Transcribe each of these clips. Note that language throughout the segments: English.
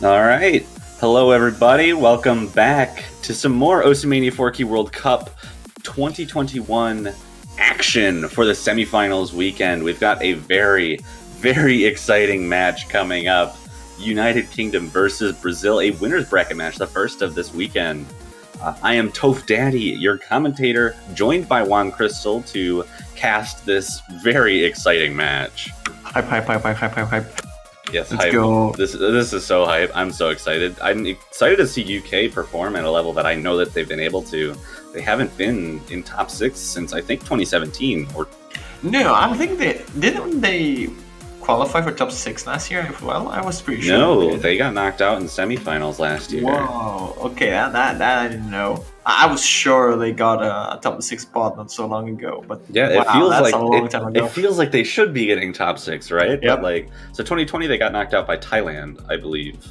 All right. Hello, everybody. Welcome back to some more Mania 4K World Cup 2021 action for the semifinals weekend. We've got a very, very exciting match coming up. United Kingdom versus Brazil, a winner's bracket match, the first of this weekend. I am Toph Daddy, your commentator, joined by Juan Crystal to cast this very exciting match. Hype. Yes, Let's hype. go. This is so hype. I'm so excited. I'm excited to see UK perform at a level that I know that they've been able to. They haven't been in top 6 since I think 2017. No, I think didn't they qualify for top 6 last year as well? I was pretty sure. No, they got knocked out in semifinals last year. Whoa. Okay, that I didn't know. I was sure they got a top 6 spot not so long ago, but yeah, wow, it feels that's like a long time ago. It feels like they should be getting top 6, right? Yep. But so 2020 they got knocked out by Thailand, I believe.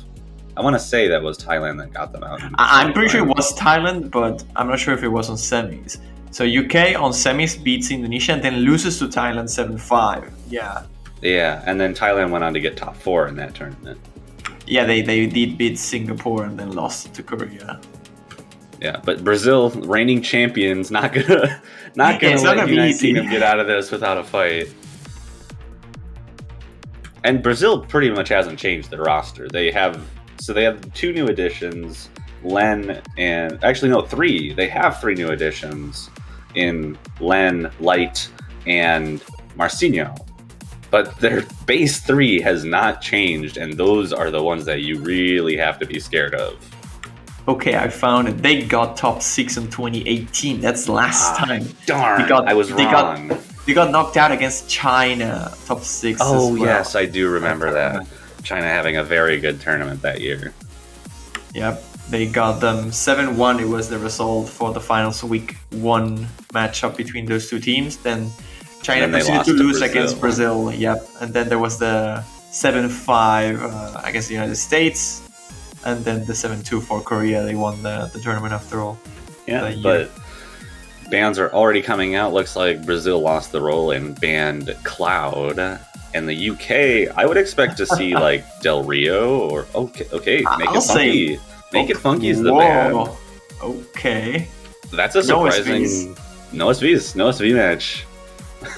I want to say that was Thailand that got them out. I'm pretty sure it was Thailand, but I'm not sure if it was on semis. So UK on semis beats Indonesia and then loses to Thailand 7-5. Yeah. Yeah, and then Thailand went on to get top 4 in that tournament. Yeah, they did beat Singapore and then lost to Korea. Yeah, but Brazil, reigning champions, not gonna let United Kingdom get out of this without a fight. And Brazil pretty much hasn't changed their roster. They have 2 new additions, Len and actually no 3. They have 3 new additions in Len, Light, and Marcinho. But their base 3 has not changed, and those are the ones that you really have to be scared of. Okay, I found it. They got top 6 in 2018. That's last time. Darn, I was wrong. They got knocked out against China, top 6 Oh, as well. yes, I do remember that. China having a very good tournament that year. Yep, they got them 7-1. It was the result for the finals week 1 matchup between those two teams. Then China proceeded to lose against Brazil. Yep, and then there was the 7-5 against the United States. And then the 7-2 for Korea. They won the tournament after all. Yeah, but bans are already coming out. Looks like Brazil lost the role and banned Cloud. And the UK, I would expect to see like Del Rio or okay, make it funky. Make it funky is the ban. Okay. That's a surprising no SV match.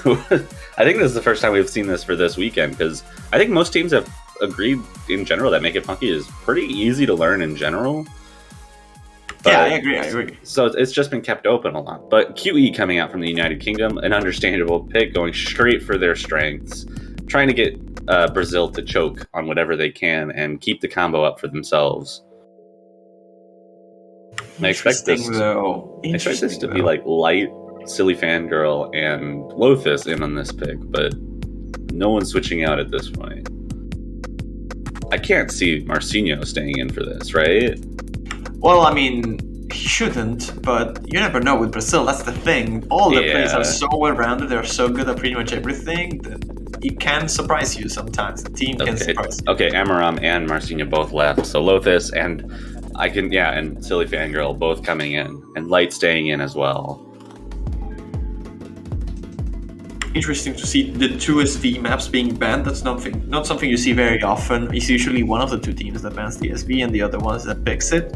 I think this is the first time we've seen this for this weekend because I think most teams have agreed in general that Make It Funky is pretty easy to learn in general. But, yeah, I agree. So it's just been kept open a lot. But QE coming out from the United Kingdom, an understandable pick, going straight for their strengths, trying to get Brazil to choke on whatever they can and keep the combo up for themselves. I expect this to be like Light, Silly Fangirl, and Lothus in on this pick, but no one's switching out at this point. I can't see Marcinho staying in for this, right? Well, I mean, he shouldn't, but you never know with Brazil. That's the thing. All the players are so well-rounded. They're so good at pretty much everything that it can surprise you sometimes. The team can surprise you. Okay, Amaram and Marcinho both left. So Lothus and and Silly Fangirl both coming in. And Light staying in as well. Interesting to see the 2 SV maps being banned. That's not something you see very often. It's usually one of the 2 teams that bans the SV and the other ones that picks it.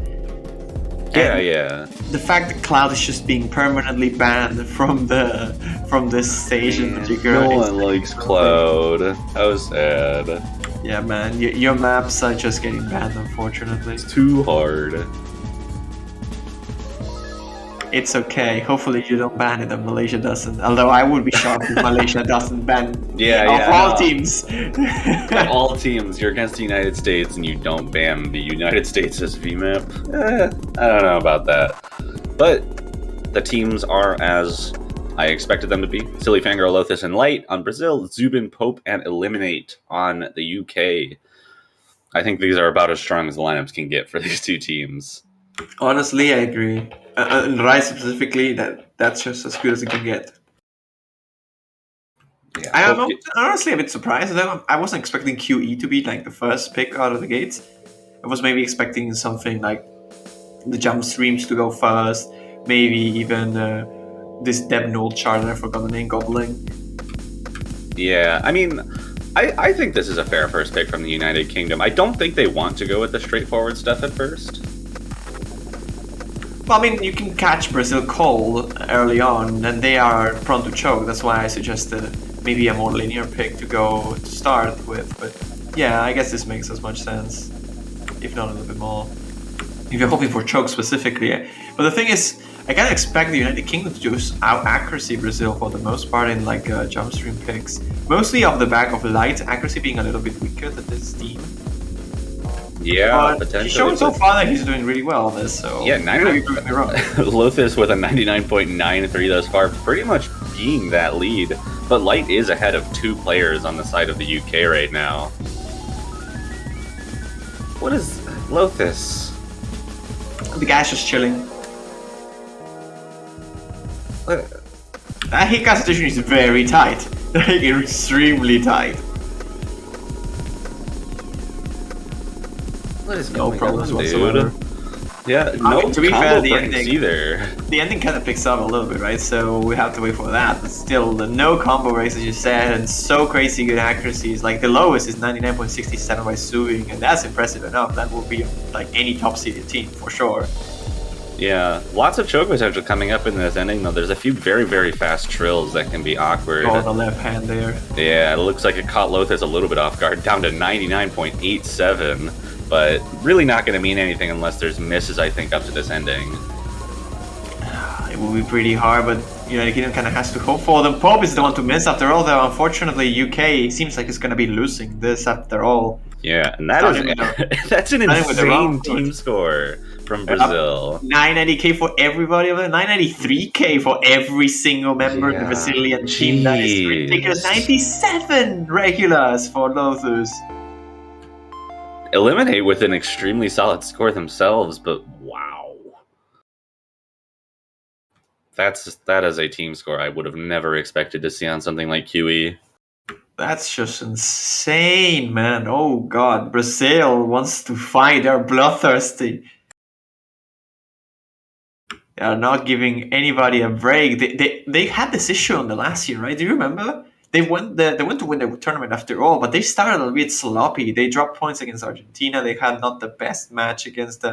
Yeah. The fact that Cloud is just being permanently banned from this stage in particular. No one likes Cloud. I was sad. Yeah, man. Your maps are just getting banned, unfortunately. It's too hard. It's okay. Hopefully you don't ban it and Malaysia doesn't. Although I would be shocked if Malaysia doesn't ban all teams. All teams. You're against the United States and you don't ban the United States SV map. I don't know about that. But the teams are as I expected them to be. Silly Fangirl, Lothus, and Light on Brazil. Zubin, Pope, and Eliminate on the UK. I think these are about as strong as the lineups can get for these 2 teams. Honestly, I agree. And Rise specifically, that's just as good as it can get. Yeah, I'm honestly a bit surprised. I wasn't expecting QE to be like the first pick out of the gates. I was maybe expecting something like the jump streams to go first, maybe even this Deb Null chart, I forgot the name, Goblin. Yeah, I mean, I think this is a fair first pick from the United Kingdom. I don't think they want to go with the straightforward stuff at first. Well, I mean, you can catch Brazil cold early on, and they are prone to choke. That's why I suggested maybe a more linear pick to go to start with. But yeah, I guess this makes as much sense, if not a little bit more. If you're hoping for choke specifically. But the thing is, I kind of expect the United Kingdom to just out accuracy Brazil for the most part in like jump stream picks. Mostly off the back of light accuracy being a little bit weaker than this team. Yeah, but potentially. He's shown so far that he's doing really well on this, so yeah, Lothus with a 99.93 thus far, pretty much being that lead. But Light is ahead of 2 players on the side of the UK right now. What is Lothus? The guy's just chilling. That hit concentration is very tight. Like, extremely tight. What is no problems whatsoever. Yeah, no to be fair, the ending either. The ending kind of picks up a little bit, right? So we have to wait for that. But still, the no combo rates, as you said, and so crazy good accuracies. Like the lowest is 99.67 by Suving, and that's impressive enough. That will be like any top-seeded team for sure. Yeah, lots of choke potential coming up in this ending, though. There's a few very, very fast trills that can be awkward. On the left hand there. Yeah, it looks like it caught Lothus a little bit off guard, down to 99.87, but really not going to mean anything unless there's misses, I think, up to this ending. It will be pretty hard, but United Kingdom kind of has to hope for them. Pope is the one to miss after all, though. Unfortunately, UK seems like it's going to be losing this after all. Yeah, and that is that's an insane team score from Brazil. 990k for everybody, 993k for every single member of the Brazilian team. That is ridiculous. 97 regulars for Lothus. Eliminate with an extremely solid score themselves, but wow. That is a team score I would have never expected to see on something like QE. That's just insane, man. Oh god, Brazil wants to fight. They're bloodthirsty. They are not giving anybody a break. They had this issue on the last year, right? Do you remember? They went to win the tournament after all, but they started a bit sloppy. They dropped points against Argentina. They had not the best match against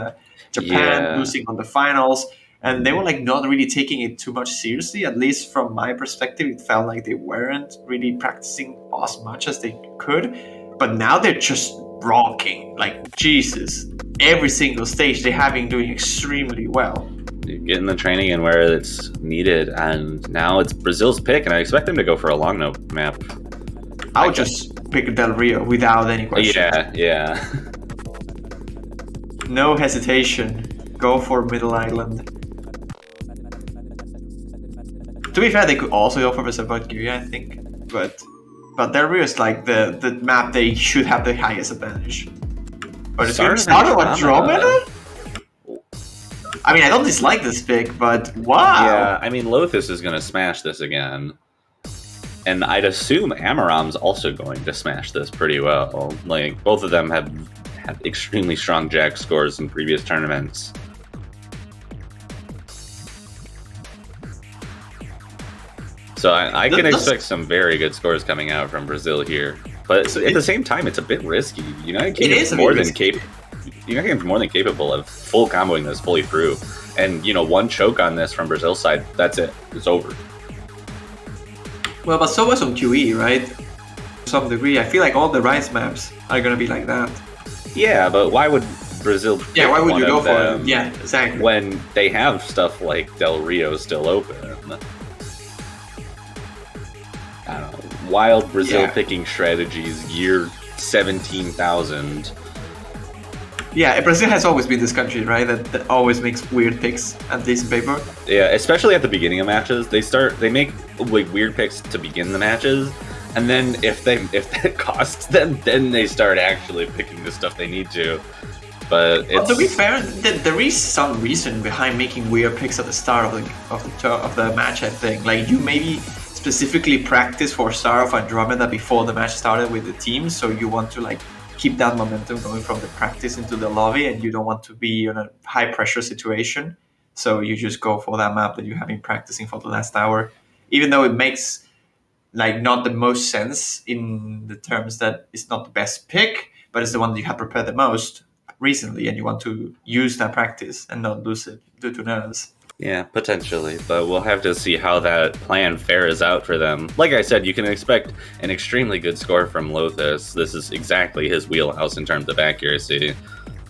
Japan, losing on the finals. And they were like not really taking it too much seriously. At least from my perspective, it felt like they weren't really practicing as much as they could. But now they're just rocking. Like, Jesus. Every single stage they have been doing extremely well. Getting the training in where it's needed, and now it's Brazil's pick, and I expect them to go for a long note map. I would just pick Del Rio without any question. Yeah. No hesitation. Go for Middle Island. To be fair, they could also go for Valkyria, I think, but Del Rio is like the map they should have the highest advantage. But if you start with Andromeda? I mean, I don't dislike this pick, but wow. Yeah, I mean, Lothus is going to smash this again. And I'd assume Amaram's also going to smash this pretty well. Like, both of them have had extremely strong Jack scores in previous tournaments. So I can expect some very good scores coming out from Brazil here. But at the same time, it's a bit risky. United Kingdom's more than capable of full comboing this fully through. And, one choke on this from Brazil's side, that's it. It's over. Well, but so was on QE, right? To some degree. I feel like all the Rise maps are going to be like that. Yeah, but why would Brazil pick why would you go for it? Yeah, exactly. When they have stuff like Del Rio still open. I don't know. Wild Brazil picking strategies, year 17,000. Yeah, Brazil has always been this country, right? That always makes weird picks, at least in paper. Yeah, especially at the beginning of matches. They make like weird picks to begin the matches, and then if that costs them, then they start actually picking the stuff they need to. But to be fair, there is some reason behind making weird picks at the start of the match. I think like you maybe specifically practice for Star of Andromeda before the match started with the team, so you want to like keep that momentum going from the practice into the lobby, and you don't want to be in a high pressure situation, so you just go for that map that you have been practicing for the last hour, even though it makes like not the most sense in the terms that it's not the best pick, but it's the one that you have prepared the most recently, and you want to use that practice and not lose it due to nerves. Yeah, potentially, but we'll have to see how that plan fares out for them. Like I said, you can expect an extremely good score from Lothus. This is exactly his wheelhouse in terms of accuracy,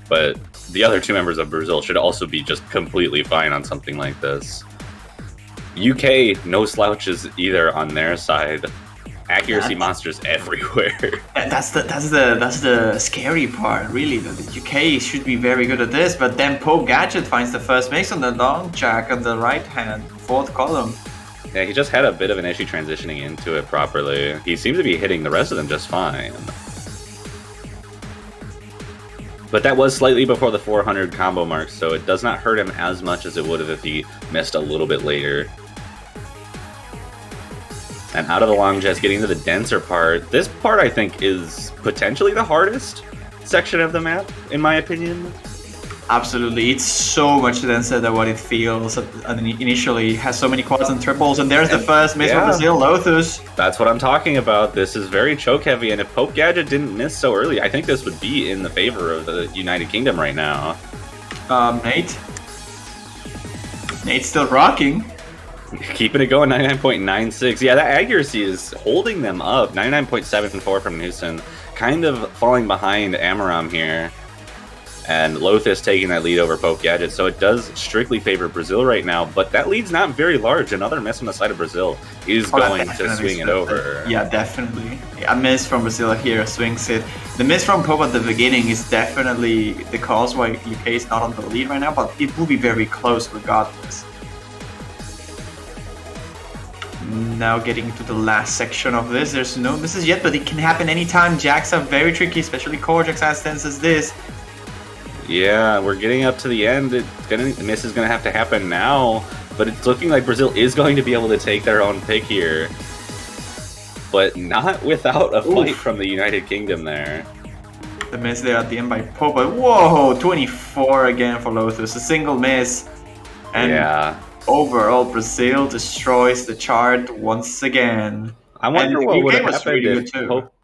but the other two members of Brazil should also be just completely fine on something like this. UK, no slouches either on their side. Accuracy monsters everywhere. That's the scary part, really. That the UK should be very good at this, but then Pope Gadget finds the first mix on the long jack on the right hand, fourth column. Yeah, he just had a bit of an issue transitioning into it properly. He seems to be hitting the rest of them just fine. But that was slightly before the 400 combo mark, so it does not hurt him as much as it would have if he missed a little bit later. And out of the long jets, getting to the denser part. This part, I think, is potentially the hardest section of the map, in my opinion. Absolutely. It's so much denser than what it feels. Initially, it has so many quads and triples, and there's the first miss from Brazil, Lothus. That's what I'm talking about. This is very choke heavy, and if Pope Gadget didn't miss so early, I think this would be in the favor of the United Kingdom right now. Nate? Nate's still rocking. Keeping it going, 99.96. Yeah, that accuracy is holding them up. 99.74 from Newson. Kind of falling behind Amaram here. And Lothus taking that lead over Pope Gadget. So it does strictly favor Brazil right now, but that lead's not very large. Another miss on the side of Brazil is going to swing it over. Yeah, definitely. A miss from Brazil here swings it. The miss from Pope at the beginning is definitely the cause why UK is not on the lead right now, but it will be very close regardless. Now getting to the last section of this, there's no misses yet, but it can happen anytime. Jacks are very tricky, especially core jacks as tense as this. Yeah, we're getting up to the end. The miss is going to have to happen now, but it's looking like Brazil is going to be able to take their own pick here. But not without a fight from the United Kingdom there. The miss there at the end by Pope, but whoa, 24 again for Lothus, a single miss. And yeah. Overall, Brazil destroys the chart once again. I wonder what would have happened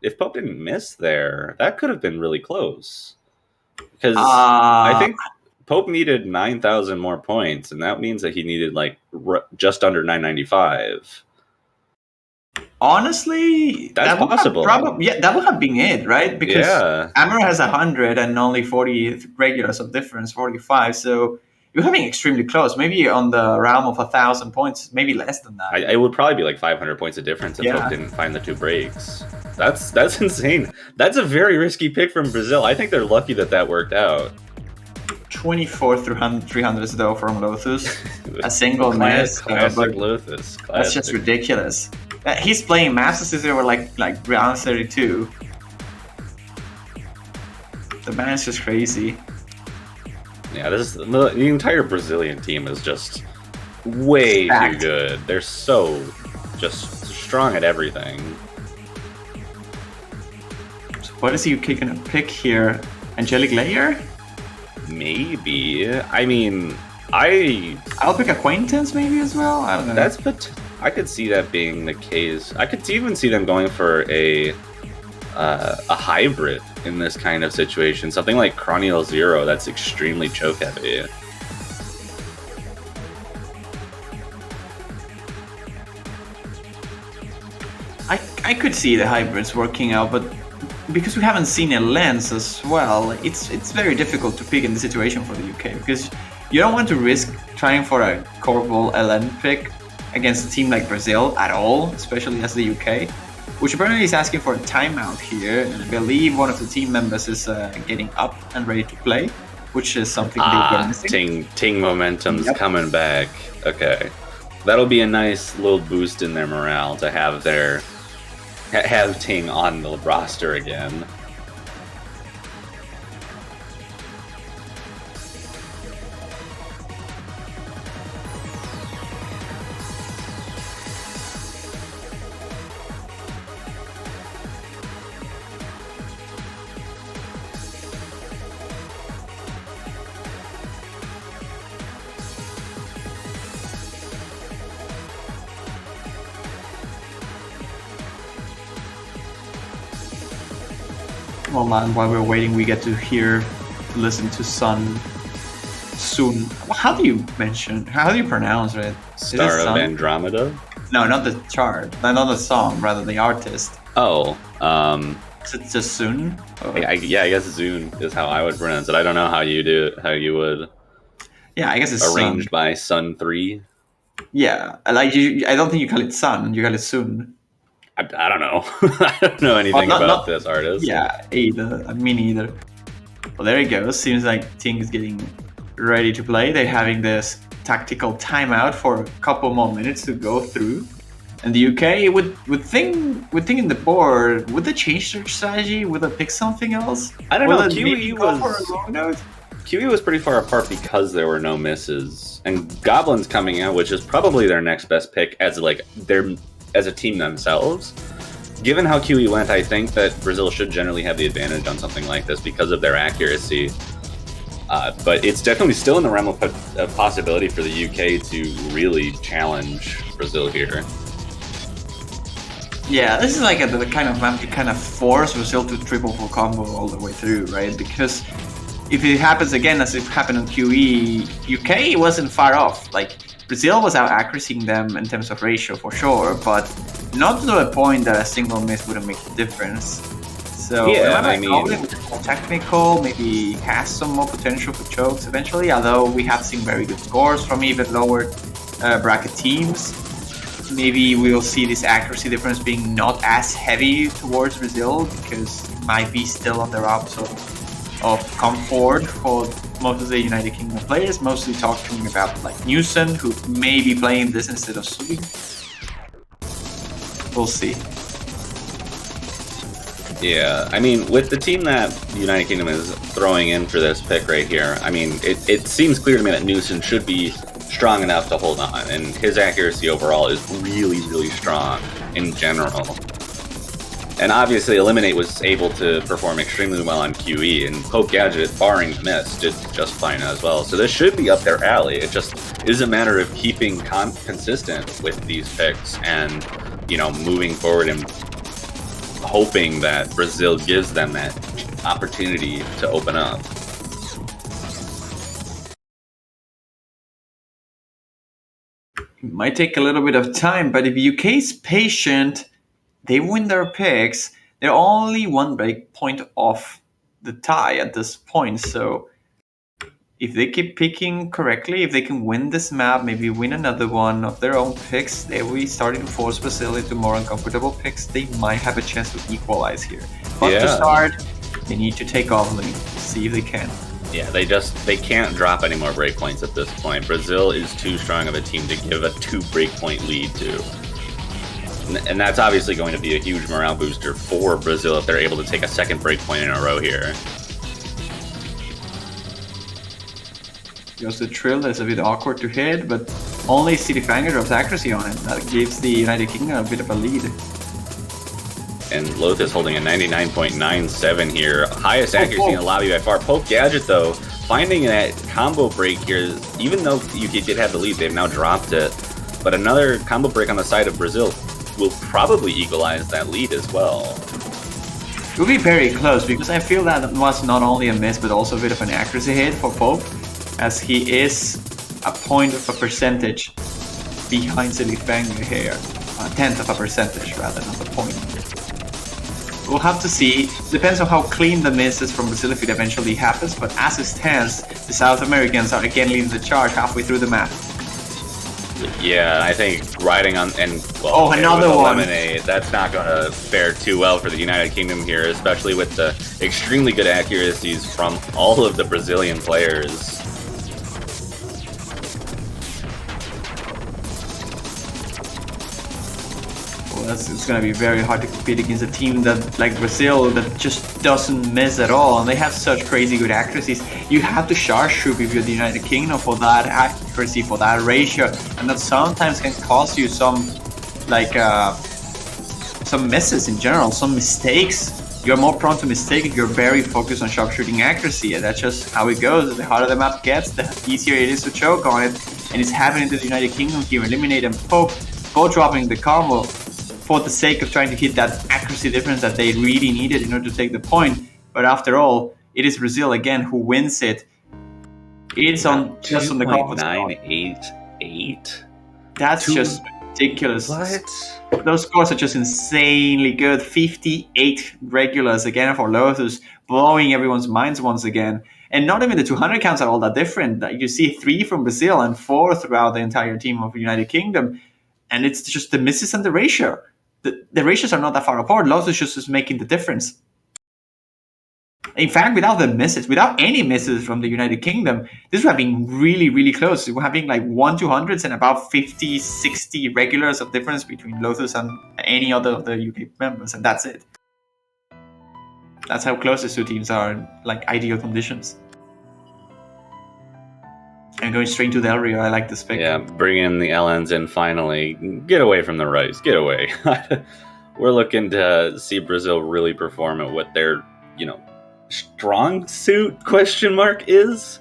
if Pope didn't miss there. That could have been really close. Because I think Pope needed 9,000 more points, and that means that he needed like just under 995. Honestly, that's possible. That would have been it, right? Because Amara has 100 and only 40 regulars of difference, 45. So you're having extremely close. Maybe on the realm of 1,000 points, maybe less than that. It would probably be like 500 points of difference if Pope didn't find the two breaks. That's insane. That's a very risky pick from Brazil. I think they're lucky that worked out. 24 through 300s though from Lothus. A single miss. Classic Lothus. Classic. That's just ridiculous. He's playing maps as if they were like round 32. The man is just crazy. Yeah, the entire Brazilian team is just way too good. They're so just strong at everything. So what is the UK gonna pick here? Angelic Layer? Maybe. I mean, I'll pick Acquaintance maybe as well. I don't know. I could see that being the case. I could even see them going for a hybrid in this kind of situation. Something like Cronial Zero that's extremely choke heavy. I could see the hybrids working out, but because we haven't seen a lens as well, it's very difficult to pick in the situation for the UK, because you don't want to risk trying for a Corval LN pick against a team like Brazil at all, especially as the UK, which apparently is asking for a timeout here, and I believe one of the team members is getting up and ready to play, which is something they've been missing. Ting momentum's coming back. Okay, that'll be a nice little boost in their morale to have Ting on the roster again. Well, and while we're waiting, we get to listen to Sun soon. How do you pronounce it? Star of Andromeda? No, not the chart. Not the song, rather the artist. Oh, Is it just Sun? I guess Zune is how I would pronounce it. I don't know how you would. Yeah, I guess it's arranged Sun. by Sun 3. Yeah, like I don't think you call it Sun. You call it Sun. I don't know. I don't know anything about this artist. Yeah, either. Me neither. Well, there it goes. Seems like Ting is getting ready to play. They're having this tactical timeout for a couple more minutes to go through. And the UK would think in the board, would they change their strategy? Would they pick something else? I don't know. QE was pretty far apart because there were no misses, and Goblin's coming out, which is probably their next best pick as a team themselves. Given how QE went, I think that Brazil should generally have the advantage on something like this because of their accuracy. But it's definitely still in the realm of possibility for the UK to really challenge Brazil here. Yeah, this is like the kind of map to kind of force Brazil to triple full combo all the way through, right? Because if it happens again as it happened on QE, UK wasn't far off. Like, Brazil was out accuracying them in terms of ratio for sure, but not to the point that a single miss wouldn't make a difference. So yeah, I mean, more technical, maybe has some more potential for chokes eventually, although we have seen very good scores from even lower bracket teams. Maybe we'll see this accuracy difference being not as heavy towards Brazil because it might be still on the ropes of comfort for most of the United Kingdom players, mostly talking about like Newson, who may be playing this instead of Subi. We'll see. Yeah, I mean, with the team that the United Kingdom is throwing in for this pick right here, I mean, it seems clear to me that Newson should be strong enough to hold on, and his accuracy overall is really, really strong in general. And obviously, Eliminate was able to perform extremely well on QE, and Poke Gadget, barring the miss, did just fine as well. So this should be up their alley. It just is a matter of keeping consistent with these picks and, you know, moving forward and hoping that Brazil gives them that opportunity to open up. It might take a little bit of time, but if UK is patient, they win their picks. They're only one break point off the tie at this point. So if they keep picking correctly, if they can win this map, maybe win another one of their own picks, they will be starting to force Brazil into more uncomfortable picks. They might have a chance to equalize here. But to start, they need to take off lead, see if they can. Yeah, they can't drop any more breakpoints at this point. Brazil is too strong of a team to give a 2 breakpoint lead to. And that's obviously going to be a huge morale booster for Brazil if they're able to take a second breakpoint in a row here. Goes the Trill, that's a bit awkward to hit, but only City Fanger drops accuracy on it. That gives the United Kingdom a bit of a lead. And Loth is holding a 99.97 here. Highest accuracy in the lobby by far. Poke Gadget, though, finding that combo break here, even though UK did have the lead, they've now dropped it. But another combo break on the side of Brazil will probably equalize that lead as well. It will be very close, because I feel that was not only a miss, but also a bit of an accuracy hit for Pope, as he is a point of a percentage behind City Fanger here. A tenth of a percentage, rather, not a point. We'll have to see. Depends on how clean the miss is from Brazil if it eventually happens, but as it stands, the South Americans are again leading the charge halfway through the map. Yeah, I think riding on another one. Eliminate, that's not going to fare too well for the United Kingdom here, especially with the extremely good accuracies from all of the Brazilian players. It's going to be very hard to compete against a team that, like Brazil, that just doesn't miss at all, and they have such crazy good accuracies. You have to charge troop if you're the United Kingdom for that accuracy, for that ratio, and that sometimes can cost you some misses in general, some mistakes. You're more prone to mistake if you're very focused on sharpshooting accuracy, and that's just how it goes. The harder the map gets, the easier it is to choke on it, and it's happening to the United Kingdom here. Eliminate and Pope both dropping the combo for the sake of trying to hit that accuracy difference that they really needed in order to take the point. But after all, it is Brazil again who wins it. It's on just on the conference. 2.988. That's just ridiculous. What? Those scores are just insanely good. 58 regulars again for Lotus, blowing everyone's minds once again. And not even the 200 counts are all that different. You see 3 from Brazil and 4 throughout the entire team of the United Kingdom. And it's just the misses and the ratio. The ratios are not that far apart. Lotus just is making the difference. In fact, without any misses from the United Kingdom, this would have been really, really close. It would have been like 1-200s and about 50, 60 regulars of difference between Lotus and any other of the UK members, and that's it. That's how close these two teams are in like ideal conditions. And going straight to Del Rio, I like this pick. Yeah, bringing the LNs in finally. Get away from the rice. Get away. We're looking to see Brazil really perform at what their, strong suit ? Is.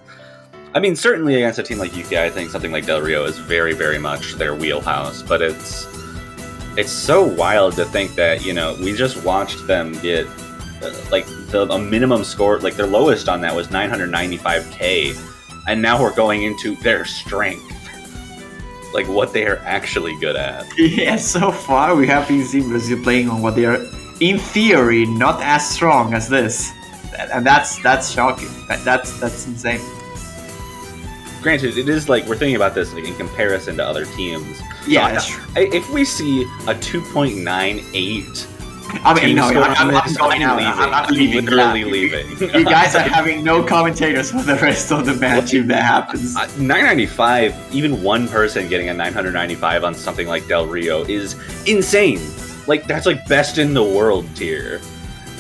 I mean, certainly against a team like UK, I think something like Del Rio is very, very much their wheelhouse. But it's so wild to think that, we just watched them get a minimum score, like their lowest on that was 995k. And now we're going into their strength, like what they are actually good at. Yeah, so far we have been seeing Brazil playing on what they are, in theory, not as strong as this, and that's shocking. That's insane. Granted, it is like we're thinking about this like in comparison to other teams. Yeah, that's true. If we see a 2.98. I'm going out. I'm leaving. Literally leaving. You guys are having no commentators for the rest of the match if that happens. 995, even one person getting a 995 on something like Del Rio is insane. Like, that's like best in the world tier.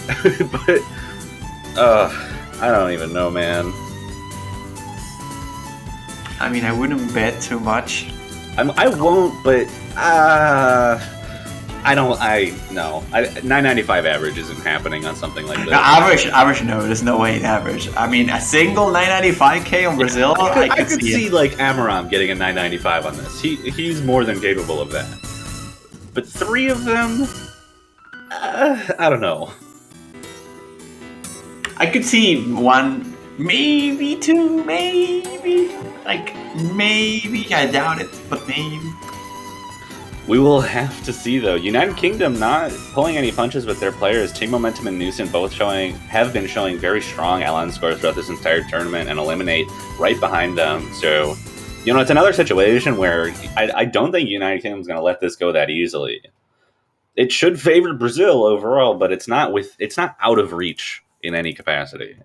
But, I don't even know, man. I mean, I wouldn't bet too much. I won't, but, no. 995 average isn't happening on something like this. No, average, no. There's no way in average. I mean, a single 995k on Brazil, I could see like Amaram getting a 995 on this. He's more than capable of that. But 3 of them, I don't know. I could see 1, maybe 2, maybe. I doubt it, but maybe. We will have to see, though. United Kingdom not pulling any punches with their players. Team Momentum and Newson both have been showing very strong LN scores throughout this entire tournament and eliminate right behind them. So, it's another situation where I don't think United Kingdom is going to let this go that easily. It should favor Brazil overall, but it's not out of reach in any capacity.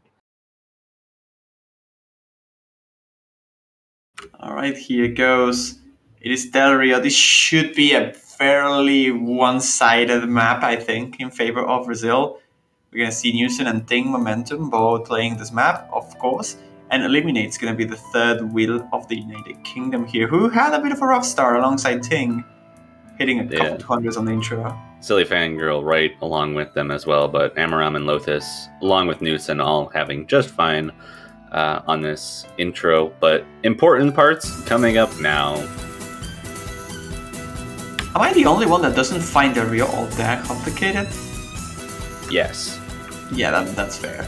All right, here goes. It is Del Rio. This should be a fairly one-sided map, I think, in favor of Brazil. We're going to see Newson and Ting Momentum both playing this map, of course. And Eliminate's going to be the third wheel of the United Kingdom here, who had a bit of a rough start alongside Ting, hitting a couple 200s on the intro. Silly Fangirl right along with them as well, but Amaram and Lothus, along with Newson, all having just fine on this intro. But important parts coming up now. Am I the only one that doesn't find Del Rio all that complicated? Yes. Yeah, that's fair.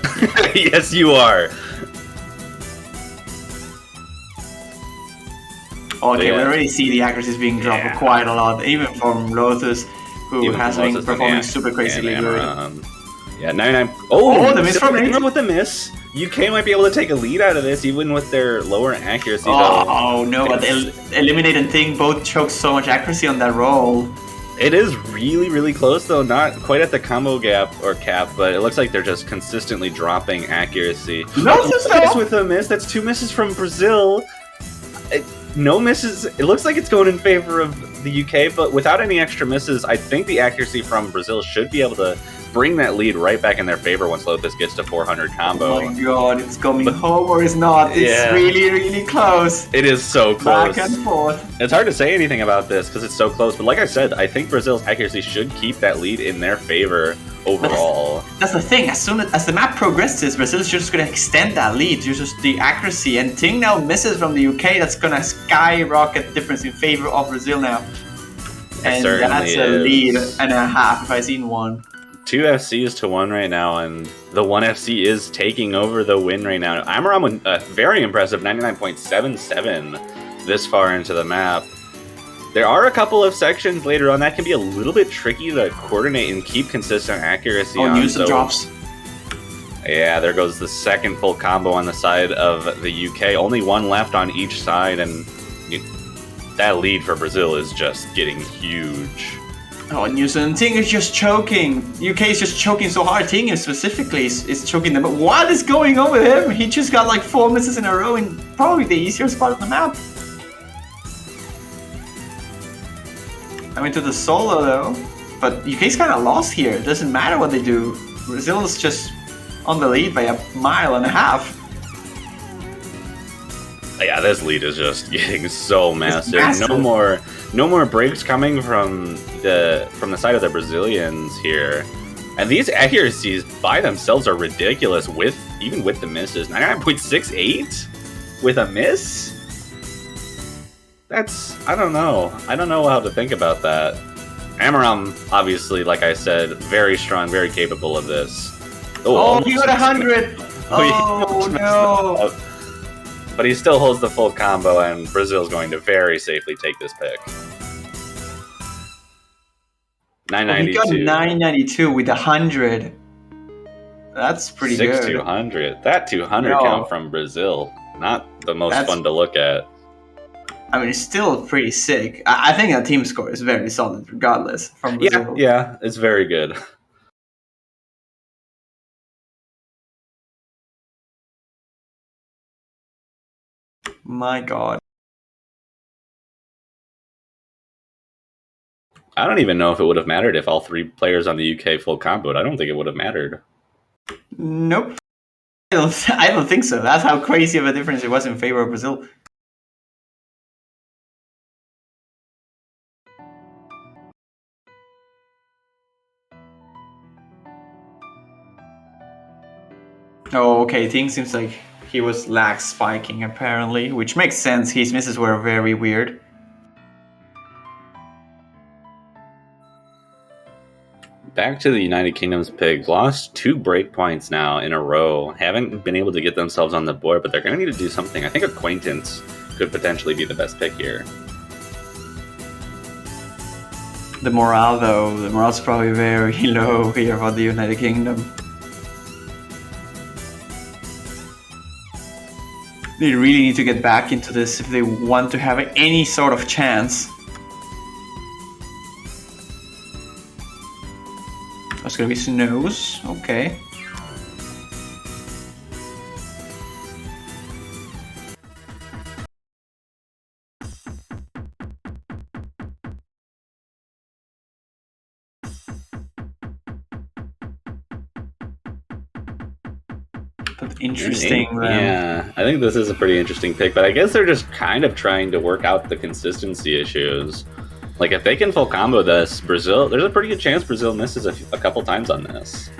Yes, you are. Okay, we already see the accuracies being dropped quite a lot, even from Lothus, who has been performing super crazily good. Yeah, 99. Oh, the miss from Even with the miss, UK might be able to take a lead out of this, even with their lower accuracy. Oh no, but Eliminate and Ting both choke so much accuracy on that roll. It is really, really close, though. Not quite at the combo gap or cap, but it looks like they're just consistently dropping accuracy. Lothus with a miss. That's 2 misses from Brazil. No misses. It looks like it's going in favor of the UK, but without any extra misses, I think the accuracy from Brazil should be able to bring that lead right back in their favor once Lothus gets to 400 combo. Oh my god, it's coming home or it's not. It's really, really close. It is so close. Back and forth. It's hard to say anything about this because it's so close, but like I said, I think Brazil's accuracy should keep that lead in their favor overall. That's the thing. As soon as the map progresses, Brazil's just going to extend that lead. Just the accuracy. And Ting now misses from the UK. That's going to skyrocket difference in favor of Brazil now. And that's a lead and a half if I've seen one. 2 FCs to 1 right now, and the 1 FC is taking over the win right now. Amaram with a very impressive 99.77 this far into the map. There are a couple of sections later on that can be a little bit tricky to coordinate and keep consistent accuracy on. Use the drops. Yeah, there goes the second full combo on the side of the UK. Only one left on each side, and that lead for Brazil is just getting huge. Oh, Newson, Ting is just choking. UK is just choking so hard. Ting specifically is choking them. But what is going on with him? He just got like 4 misses in a row in probably the easier spot on the map. I mean, to the solo though, but UK's kind of lost here. It doesn't matter what they do. Brazil is just on the lead by 1.5 miles. Yeah, this lead is just getting so massive. No more breaks coming from the side of the Brazilians here. And these accuracies by themselves are ridiculous even with the misses. 99.68 with a miss? I don't know. I don't know how to think about that. Amaram, obviously, like I said, very strong, very capable of this. Oh, he got 100! Oh, no! But he still holds the full combo, and Brazil's going to very safely take this pick. 992. He got 992 with 100. That's pretty good. 6,200. That 200 count from Brazil. Not the most fun to look at. I mean, it's still pretty sick. I think our team score is very solid, regardless. From Brazil. Yeah, it's very good. My God. I don't even know if it would have mattered if all 3 players on the UK full comboed. I don't think it would have mattered. Nope. I don't think so. That's how crazy of a difference it was in favor of Brazil. Oh, okay. Ting seems like he was lag spiking apparently, which makes sense. His misses were very weird. Back to the United Kingdom's pick. Lost 2 breakpoints now in a row. Haven't been able to get themselves on the board, but they're going to need to do something. I think Acquaintance could potentially be the best pick here. The morale, though, the morale's probably very low here for the United Kingdom. They really need to get back into this if they want to have any sort of chance. That's gonna be Snows, okay. That's interesting. Yeah, I think this is a pretty interesting pick, but I guess they're just kind of trying to work out the consistency issues. Like, if they can full combo this, Brazil, there's a pretty good chance Brazil misses a couple times on this.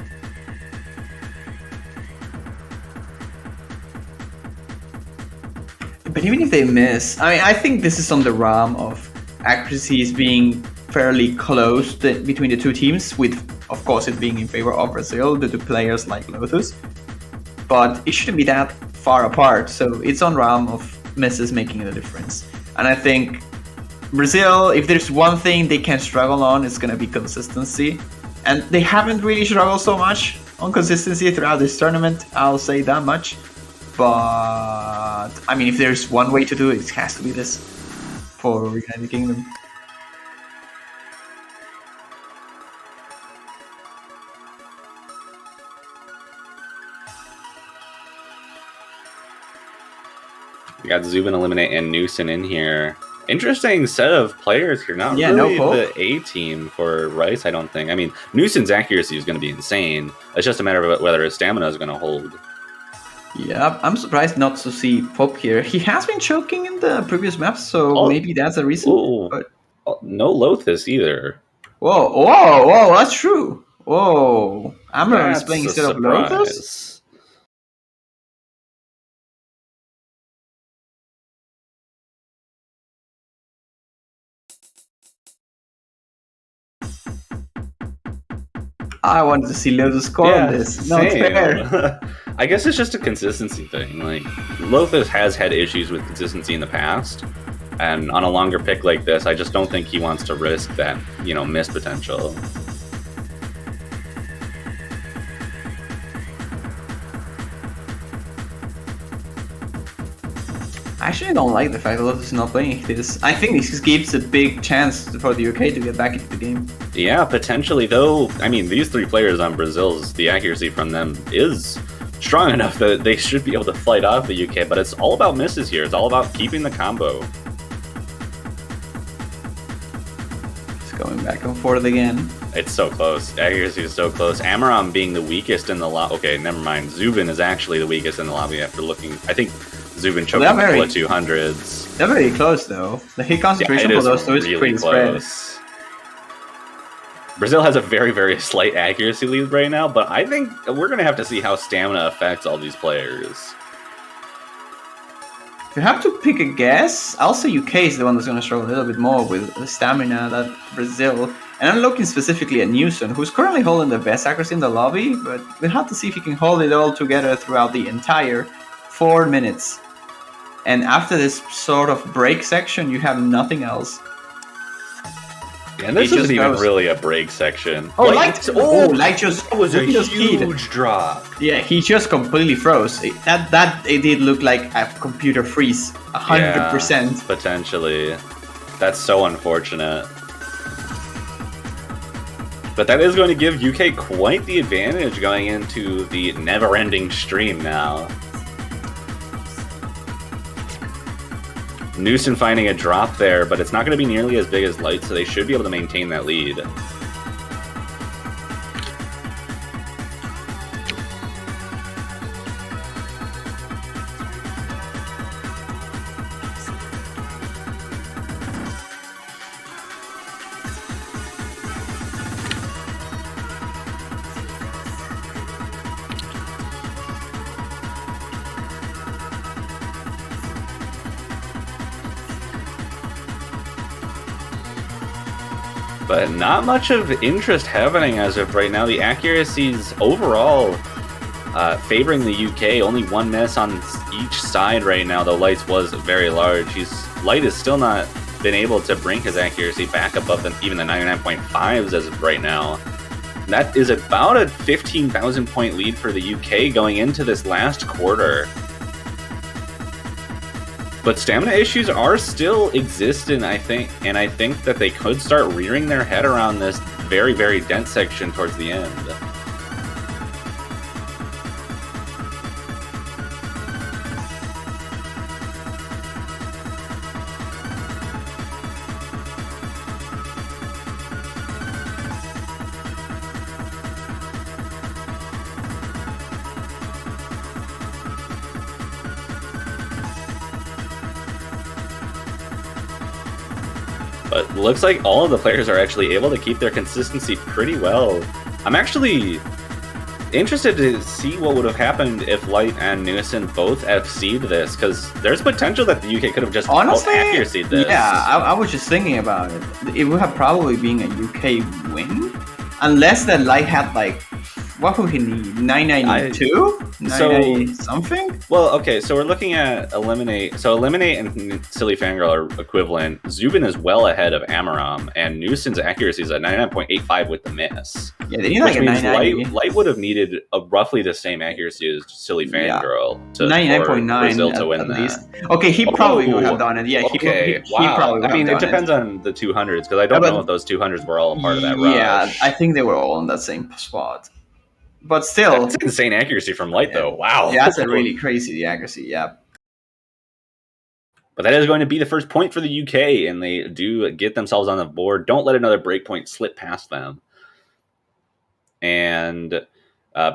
But even if they miss, I mean, I think this is on the realm of accuracies being fairly close between the two teams, with, of course, it being in favor of Brazil due to players like Lotus. But it shouldn't be that far apart, so it's on realm of misses making the difference. And I think Brazil, if there's one thing they can struggle on, it's going to be consistency. And they haven't really struggled so much on consistency throughout this tournament, I'll say that much. But, I mean, if there's one way to do it, it has to be this for United Kingdom. We got Zubin, Eliminate, and Newson in here. Interesting set of players here. Not really the A team for Rice, I don't think. I mean, Newson's accuracy is going to be insane. It's just a matter of whether his stamina is going to hold. Yeah, I'm surprised not to see Pop here. He has been choking in the previous maps, so maybe that's a reason. But no Lothus either. Whoa, that's true. Whoa, Amber is playing instead of Lothus? I wanted to see Lotus score on this. Not fair. I guess it's just a consistency thing. Like, Lotus has had issues with consistency in the past, and on a longer pick like this, I just don't think he wants to risk that, missed potential. I actually don't like the fact that Lotus is not playing this. I think this gives a big chance for the UK to get back into the game. Yeah, potentially, though. I mean, these three players on Brazil's, the accuracy from them is strong enough that they should be able to fight off the UK, but it's all about misses here. It's all about keeping the combo. It's going back and forth again. It's so close. Accuracy is so close. Amaram being the weakest in the lobby. Okay, never mind. Zubin is actually the weakest in the lobby after looking. I think Zubin choked a couple of 200s. They're very close, though. The hit concentration for those two is really pretty close. spread. Brazil has a very, very slight accuracy lead right now, but I think we're going to have to see how stamina affects all these players. If you have to pick a guess, I'll say UK is the one that's going to struggle a little bit more with the stamina than Brazil. And I'm looking specifically at Newson, who's currently holding the best accuracy in the lobby, but we'll have to see if he can hold it all together throughout the entire 4 minutes. And after this sort of break section, you have nothing else. And this isn't even really a break section. Oh, Light just... That was a huge drop. Yeah, he just completely froze. It did look like a computer freeze, 100%. Yeah, potentially. That's so unfortunate. But that is going to give UK quite the advantage going into the never-ending stream now. Newson finding a drop there, but it's not going to be nearly as big as Light, so they should be able to maintain that lead. But not much of interest happening as of right now. The accuracies overall favoring the UK. Only one miss on each side right now, though Light's was very large. Light has still not been able to bring his accuracy back above even the 99.5s as of right now. That is about a 15,000 point lead for the UK going into this last quarter. But stamina issues are still existent, I think, and I think that they could start rearing their head around this very, very dense section towards the end. But looks like all of the players are actually able to keep their consistency pretty well. I'm actually interested to see what would have happened if Light and Newson both FC'd this, because there's potential that the UK could have just out-accuracy'd this. Yeah, I was just thinking about it. It would have probably been a UK win, unless that Light had like, what would he need? 992? 990 something? Well, okay, so we're looking at Eliminate. So Eliminate and Silly Fangirl are equivalent. Zubin is well ahead of Amaram, and Newson's accuracy is at 99.85 with the miss. Yeah, they need like a 990. Light would have needed roughly the same accuracy as Silly Fangirl to 99.9 Brazil to win that. Least. Okay, he probably would have done it. Yeah, he probably would have done it. It depends on the 200s, because I don't know if those 200s were all a part of that rush. Yeah, I think they were all in that same spot. But still, that's insane accuracy from Light, though. Wow. Yeah, that's a really crazy accuracy, yeah. But that is going to be the first point for the UK, and they do get themselves on the board. Don't let another breakpoint slip past them. And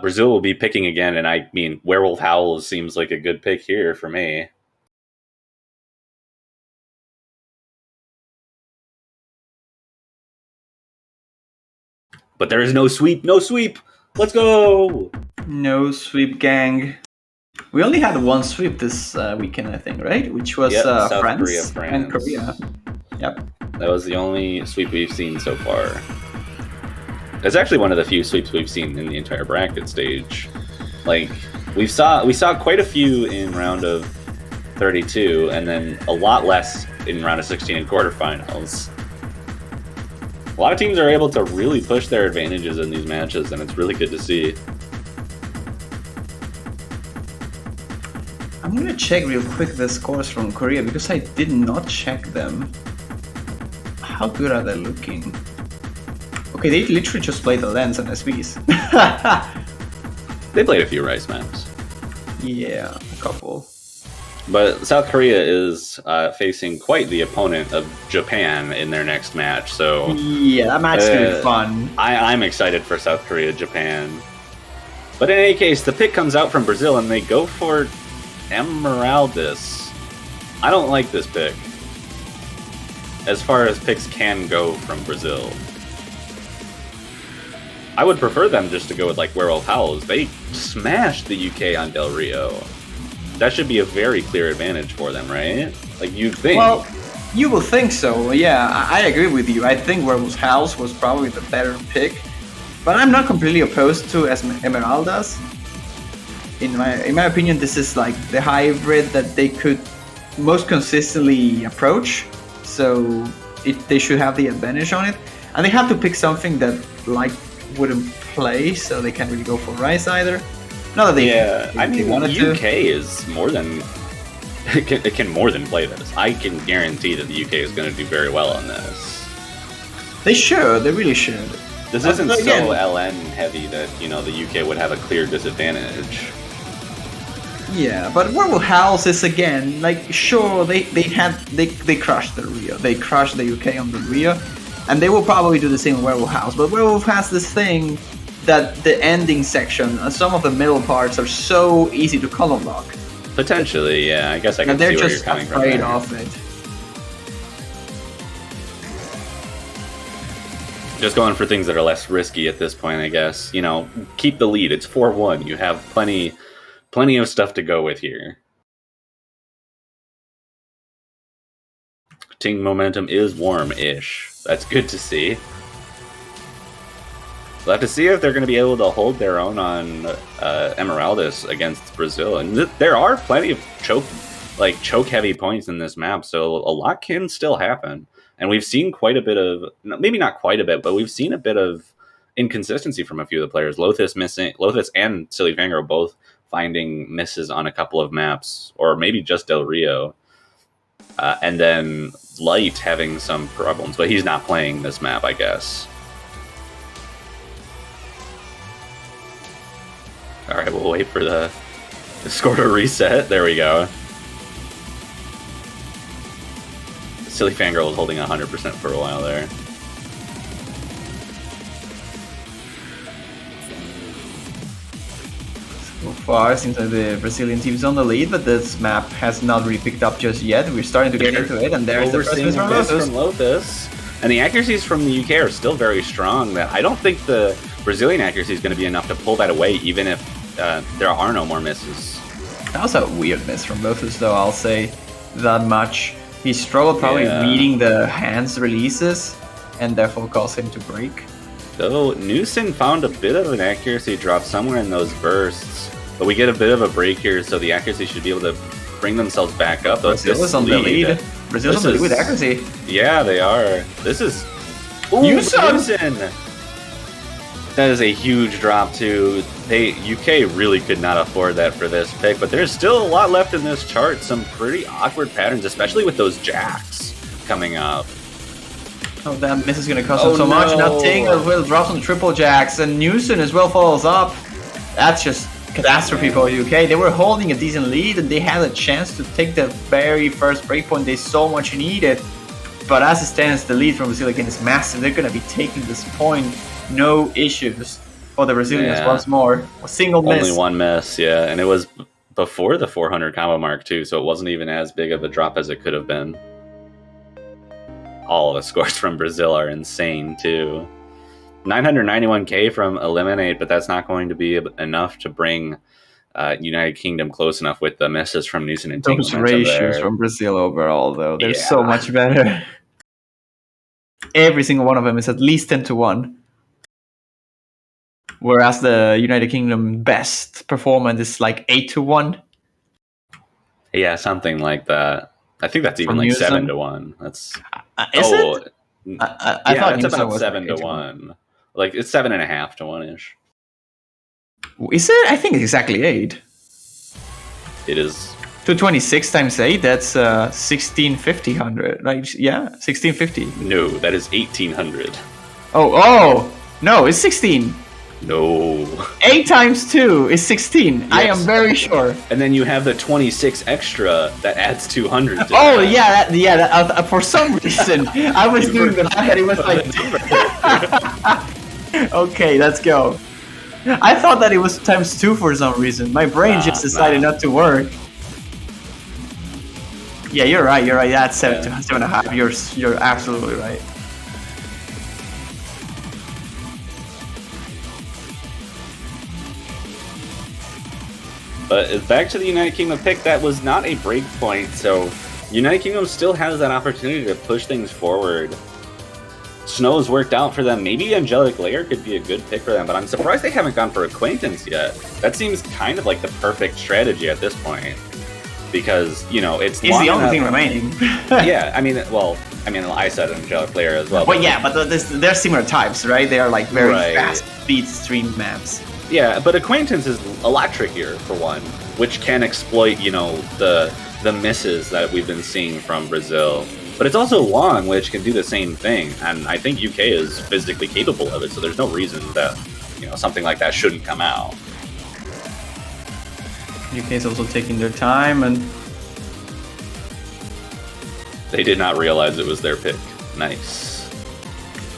Brazil will be picking again, and I mean, Werewolf Howls seems like a good pick here for me. But there is no sweep, no sweep! Let's go! No sweep, gang. We only had one sweep this weekend, I think, right? Which was South France, Korea, and Korea. Yep. That was the only sweep we've seen so far. It's actually one of the few sweeps we've seen in the entire bracket stage. Like we saw quite a few in round of 32, and then a lot less in round of 16 and quarterfinals. A lot of teams are able to really push their advantages in these matches, and it's really good to see. I'm gonna check real quick the scores from Korea because I did not check them. How good are they looking? Okay, they literally just played the Lens and SVs. They played a few Rice maps. Yeah, a couple. But South Korea is facing quite the opponent of Japan in their next match, so... Yeah, that match is gonna be fun. I'm excited for South Korea, Japan. But in any case, the pick comes out from Brazil, and they go for Emeraldus. I don't like this pick. As far as picks can go from Brazil. I would prefer them just to go with like Werewolf Howls. They smashed the UK on Del Rio. That should be a very clear advantage for them, right? Like you'd think. Well, you will think so. Yeah, I agree with you. I think Werewolf Howls was probably the better pick, but I'm not completely opposed to Esmeraldas. In my opinion, this is like the hybrid that they could most consistently approach. So they should have the advantage on it, and they have to pick something that like wouldn't play, so they can't really go for Rice either. Not that they, I mean, wanted the UK to. is more than it can more than play this. I can guarantee that the UK is going to do very well on this. They should. They really should. This isn't so LN heavy that the UK would have a clear disadvantage. Yeah, but Werewolf Howls is again like sure they crushed the Rio. They crushed the UK on the Rio, and they will probably do the same with Werewolf Howls. But Werewolf has this thing that the ending section and some of the middle parts are so easy to column block. Potentially, yeah. I guess I can see where you're coming from. And they're just afraid of it. Just going for things that are less risky at this point, I guess. Keep the lead. It's 4-1. You have plenty of stuff to go with here. Team momentum is warm-ish. That's good to see. We'll have to see if they're going to be able to hold their own on Emeraldus against Brazil. And there are plenty of choke-heavy points in this map, so a lot can still happen. And we've seen quite a bit of, maybe not quite a bit, but we've seen a bit of inconsistency from a few of the players. Lothus and Silly Fangirl both finding misses on a couple of maps, or maybe just Del Rio. And then Light having some problems, but he's not playing this map, I guess. All right, we'll wait for the score to reset. There we go. Silly Fangirl was holding 100% for a while there. So far, it seems like the Brazilian team's on the lead, but this map has not really picked up just yet. We're starting to get into it, and there's the first miss from Lothus. And the accuracies from the UK are still very strong. That I don't think the Brazilian accuracy is going to be enough to pull that away, even if there are no more misses. That was a weird miss from Lothus, though, I'll say that much. He struggled probably reading the hands releases, and therefore caused him to break. Though Newson found a bit of an accuracy drop somewhere in those bursts, but we get a bit of a break here, so the accuracy should be able to bring themselves back up. Brazil's on the lead. Brazil's on the lead with accuracy. Yeah, they are. This is... Newson! That is a huge drop, too. UK really could not afford that for this pick, but there's still a lot left in this chart. Some pretty awkward patterns, especially with those jacks coming up. Oh, that miss is going to cost him so much. Now Ting as well drops on triple jacks, and Newson as well follows up. That's just catastrophe for UK. They were holding a decent lead, and they had a chance to take the very first breakpoint they so much needed. But as it stands, the lead from Brazil again is massive. They're going to be taking this point. No issues for the Brazilians once more. A single miss. Only one miss, yeah. And it was before the 400 combo mark, too, so it wasn't even as big of a drop as it could have been. All the scores from Brazil are insane, too. 991k from Eliminate, but that's not going to be enough to bring United Kingdom close enough with the misses from Newson and Ting. Those ratios from Brazil overall, though, they're so much better. Every single one of them is at least 10-1. whereas the United Kingdom best performance is like 8-1. Yeah, something like that. I think that's even From like Newsom. 7-1. That's Is it? I thought that's Newsom about was 7-1. Like it's 7.5 to 1-ish. Is it? I think it's exactly 8. It is 226 times 8, that's 1650 hundred. Like, yeah, 1650. no, that is 1800. Oh, no, it's 16. No. 8 times 2 is 16. Yes. I am very sure. And then you have the 26 extra that adds 200. To oh, that. Yeah. For some reason, I was doing the math and it was like. Okay, let's go. I thought that it was times 2 for some reason. My brain just decided not to work. Yeah, you're right. That's 7.5. You're absolutely right. But back to the United Kingdom pick, that was not a break point, so United Kingdom still has that opportunity to push things forward. Snow's worked out for them. Maybe Angelic Lair could be a good pick for them, but I'm surprised they haven't gone for Acquaintance yet. That seems kind of like the perfect strategy at this point. Because, it's the only thing remaining. Yeah, I said Angelic Lair as well. But they're similar types, right? They are like very fast speed stream maps. Yeah, but Acquaintance is a lot trickier, for one, which can exploit, the misses that we've been seeing from Brazil. But it's also long, which can do the same thing, and I think UK is physically capable of it, so there's no reason that, something like that shouldn't come out. UK is also taking their time, and they did not realize it was their pick. Nice.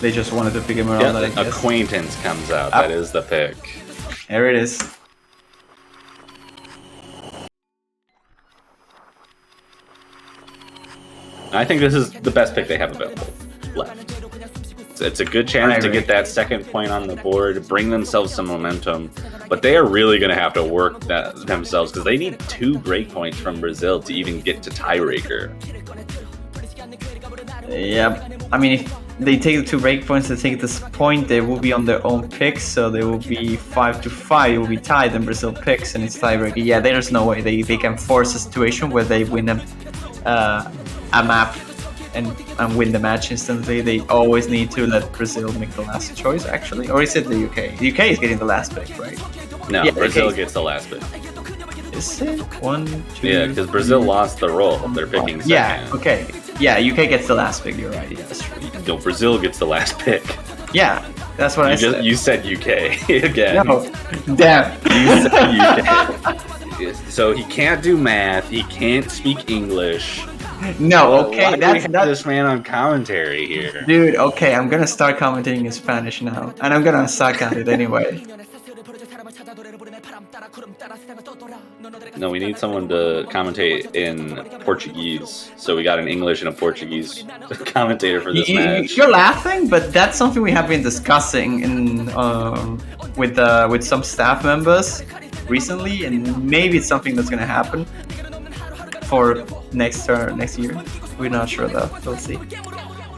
They just wanted to pick him around. Yeah, Acquaintance comes out. That is the pick. There it is. I think this is the best pick they have available left. It's a good chance to get that second point on the board, bring themselves some momentum, but they are really going to have to work that themselves because they need 2 break points from Brazil to even get to tiebreaker. Yep. I mean, if they take the 2 break points to take this point, they will be on their own picks, so they will be 5-5. It will be tied, and Brazil picks, and it's tiebreaker. Yeah, there's no way they can force a situation where they win a map and win the match instantly. They always need to let Brazil make the last choice, actually. Or is it the UK? The UK is getting the last pick, right? No, yeah, Brazil gets the last pick. Is it? 1, 2... Yeah, because Brazil lost the roll. They're picking second. Yeah, okay. Yeah, UK gets the last pick, you're right. Yeah, that's true. No, Brazil gets the last pick. Yeah, that's what I said. You said UK again. No, damn. You said UK. So he can't do math. He can't speak English. No, okay, that's this man on commentary here. Dude, okay, I'm gonna start commentating in Spanish now, and I'm gonna suck at it anyway. No, we need someone to commentate in Portuguese. So we got an English and a Portuguese commentator for this match. You're laughing, but that's something we have been discussing in with some staff members recently, and maybe it's something that's gonna happen for next year. We're not sure though. We'll see.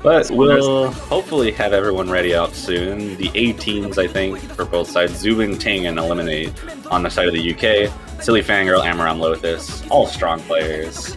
But we'll hopefully have everyone ready out soon. The A teams, I think, for both sides. Zubin, Ting, and Eliminate on the side of the UK. Silly Fangirl, Amaram, Lothus, all strong players.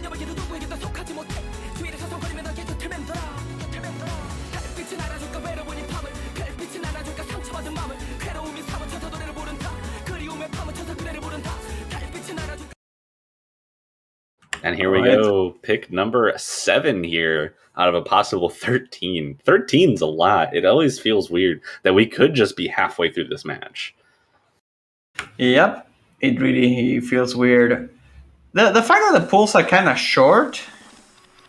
And here we go. Pick number 7 here out of a possible 13. 13's a lot. It always feels weird that we could just be halfway through this match. Yep. It really feels weird. The fact that the pools are kind of short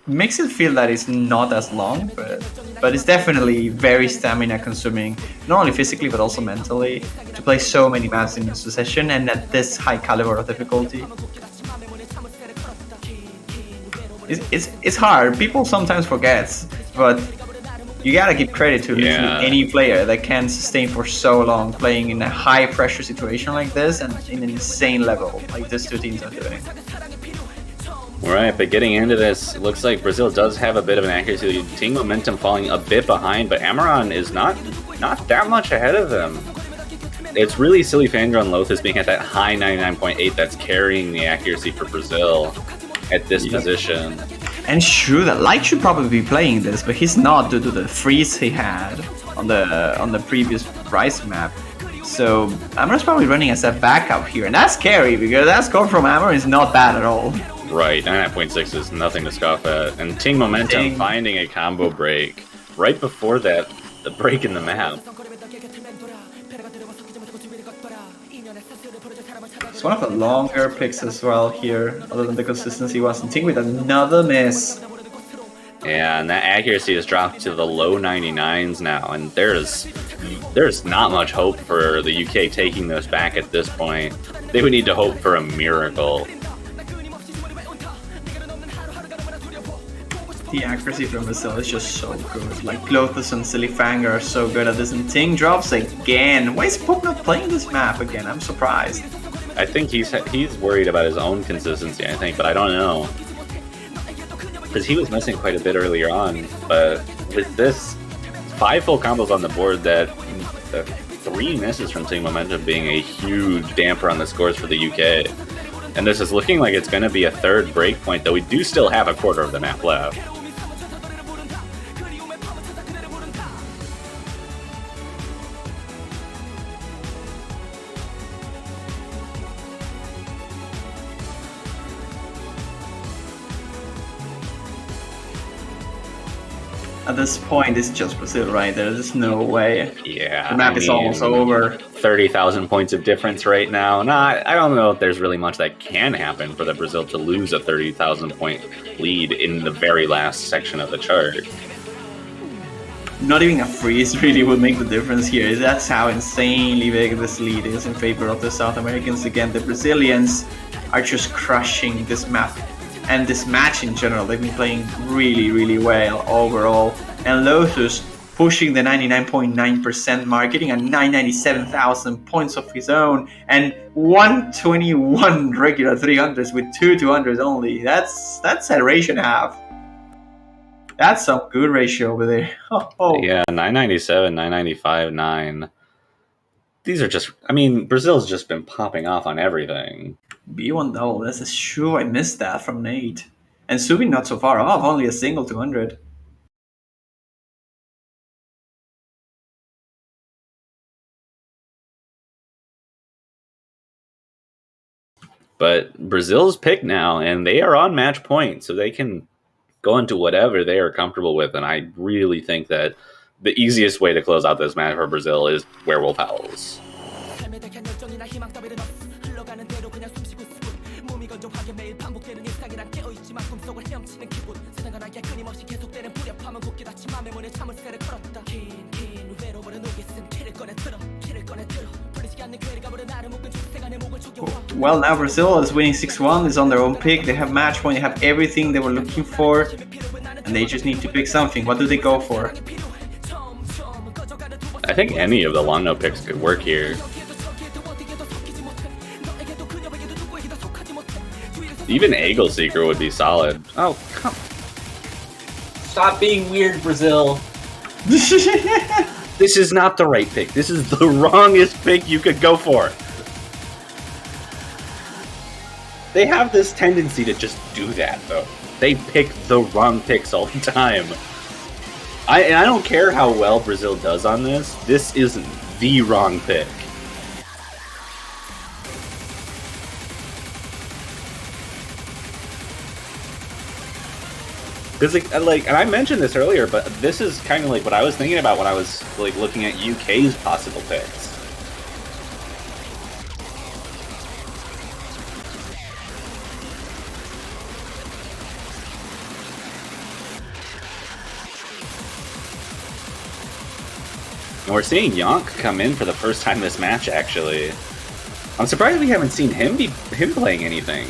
makes it feel that it's not as long, but it's definitely very stamina consuming, not only physically but also mentally, to play so many maps in succession and at this high caliber of difficulty. It's hard. People sometimes forget, but you gotta give credit to any player that can sustain for so long playing in a high pressure situation like this and in an insane level like these 2 teams are doing. Alright, but getting into this, it looks like Brazil does have a bit of an accuracy lead. Team momentum falling a bit behind, but Amaran is not that much ahead of them. it's really silly Fangirl and Lothus being at that high 99.8 that's carrying the accuracy for Brazil at this position. And sure, that Light should probably be playing this, but he's not due to the freeze he had on the previous Rise map. So Amor's probably running as a backup here, and that's scary because that score from Amor is not bad at all. Right, 99.6 is nothing to scoff at. And Ting Momentum finding a combo break right before that, the break in the map. It's one of the longer picks as well here, other than the consistency was. And Ting with another miss. Yeah, and that accuracy has dropped to the low 99s now, and there's not much hope for the UK taking those back at this point. They would need to hope for a miracle. The accuracy from Brazil is just so good. Like, Lothus and Silly Fanger are so good at this, and Ting drops again. Why is Pope not playing this map again? I'm surprised. I think he's worried about his own consistency, I think, but I don't know. Because he was missing quite a bit earlier on, but with this 5 full combos on the board, that 3 misses from Ting Momentum being a huge damper on the scores for the UK. And this is looking like it's going to be a 3rd breakpoint, though we do still have a quarter of the map left. At this point, it's just Brazil, right? There's no way. Yeah. The map is almost over. 30,000 points of difference right now. I don't know if there's really much that can happen for the Brazil to lose a 30,000 point lead in the very last section of the chart. Not even a freeze really would make the difference here. That's how insanely big this lead is in favor of the South Americans. Again, the Brazilians are just crushing this map. And this match in general, they've been playing really, really well overall. And Lothus pushing the 99.9% mark, getting a 997,000 points of his own, and 121 regular 300s with 2 200s only. That's a ratio and a half. That's some good ratio over there. Oh. Yeah, 997, 995, 9. These are just, I mean, Brazil's just been popping off on everything. B1 double, this is true. I missed that from Nate. And Subi not so far off, only a single 200. But Brazil's picked now, and they are on match point, so they can go into whatever they are comfortable with. And I really think that the easiest way to close out this match for Brazil is Werewolf Howls. Well, now Brazil is winning 6-1, is on their own pick. They have match point, they have everything they were looking for, and they just need to pick something. What do they go for? I think any of the long no picks could work here. Even Eagle Seeker would be solid. Oh, come. Stop being weird, Brazil. This is not the right pick. This is the wrongest pick you could go for. They have this tendency to just do that, though. They pick the wrong picks all the time. I don't care how well Brazil does on this. This is the wrong pick. Like, and I mentioned this earlier, but this is kind of like what I was thinking about when I was like looking at UK's possible picks. And we're seeing Yonk come in for the first time this match, actually. I'm surprised we haven't seen him playing anything.